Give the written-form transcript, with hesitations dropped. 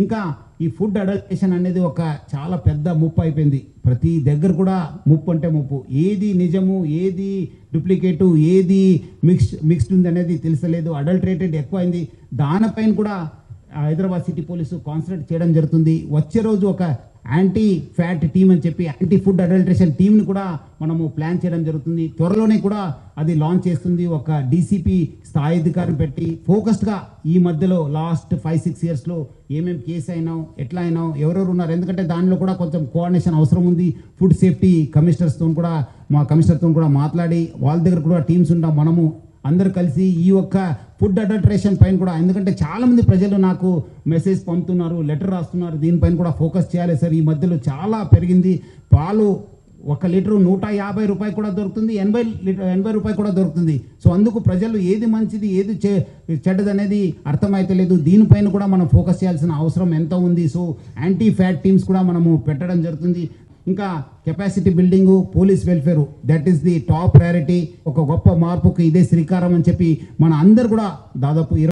ఇంకా ఈ food adulteration అనేది ఒక చాలా పెద్ద ముప్పు అయిపోయింది. ప్రతి దగ్గర కూడా ముప్పు అంటే ముప్పు. ఏది నిజము, ఏది డూప్లికేటు, ఏది మిక్స్డ్ ఉంది అనేది తెలుసలేదు. అడల్టరేటెడ్ ఎక్కువైంది. దానిపైన కూడా హైదరాబాద్ సిటీ పోలీసు కాన్సన్ట్రేట్ చేయడం జరుగుతుంది. వచ్చే రోజు ఒక యాంటీ ఫ్యాట్ టీమ్ అని చెప్పి యాంటీ ఫుడ్ అడల్టరేషన్ టీమ్ని కూడా మనము ప్లాన్ చేయడం జరుగుతుంది. త్వరలోనే కూడా అది లాంచ్ చేస్తుంది. ఒక డీసీపీ స్థాయి అధికారిని పెట్టి ఫోకస్డ్గా ఈ మధ్యలో లాస్ట్ 5-6 ఇయర్స్లో ఏమేమి కేసు అయినావు, ఎట్లా అయినావు, ఎవరెవరు ఉన్నారు, ఎందుకంటే దానిలో కూడా కొంచెం కోఆర్డినేషన్ అవసరం ఉంది. ఫుడ్ సేఫ్టీ కమిషనర్స్తో కూడా మా కమిషనర్తో కూడా మాట్లాడి వాళ్ళ దగ్గర కూడా టీమ్స్ ఉంటాం. మనము అందరు కలిసి ఈ ఒక్క ఫుడ్ అడల్టరేషన్ పైన కూడా, ఎందుకంటే చాలామంది ప్రజలు నాకు మెసేజ్ పంపుతున్నారు, లెటర్ రాస్తున్నారు, దీనిపైన కూడా ఫోకస్ చేయాలి సార్. ఈ మధ్యలో చాలా పెరిగింది. పాలు 1 లీటరు 150 రూపాయలు కూడా దొరుకుతుంది, 80 రూపాయలు కూడా దొరుకుతుంది. సో అందుకు ప్రజలు ఏది మంచిది ఏది చెడ్డది అనేది అర్థమైతే లేదు. దీనిపైన కూడా మనం ఫోకస్ చేయాల్సిన అవసరం ఎంత ఉంది. సో యాంటీ ఫ్యాట్ టీమ్స్ కూడా మనము పెట్టడం జరుగుతుంది. ఇంకా capacity building, police welfare, that is the top priority. ఒక గొప్ప మార్పుకు ఇదే శ్రీకారం అని చెప్పి మన అందరు కూడా దాదాపు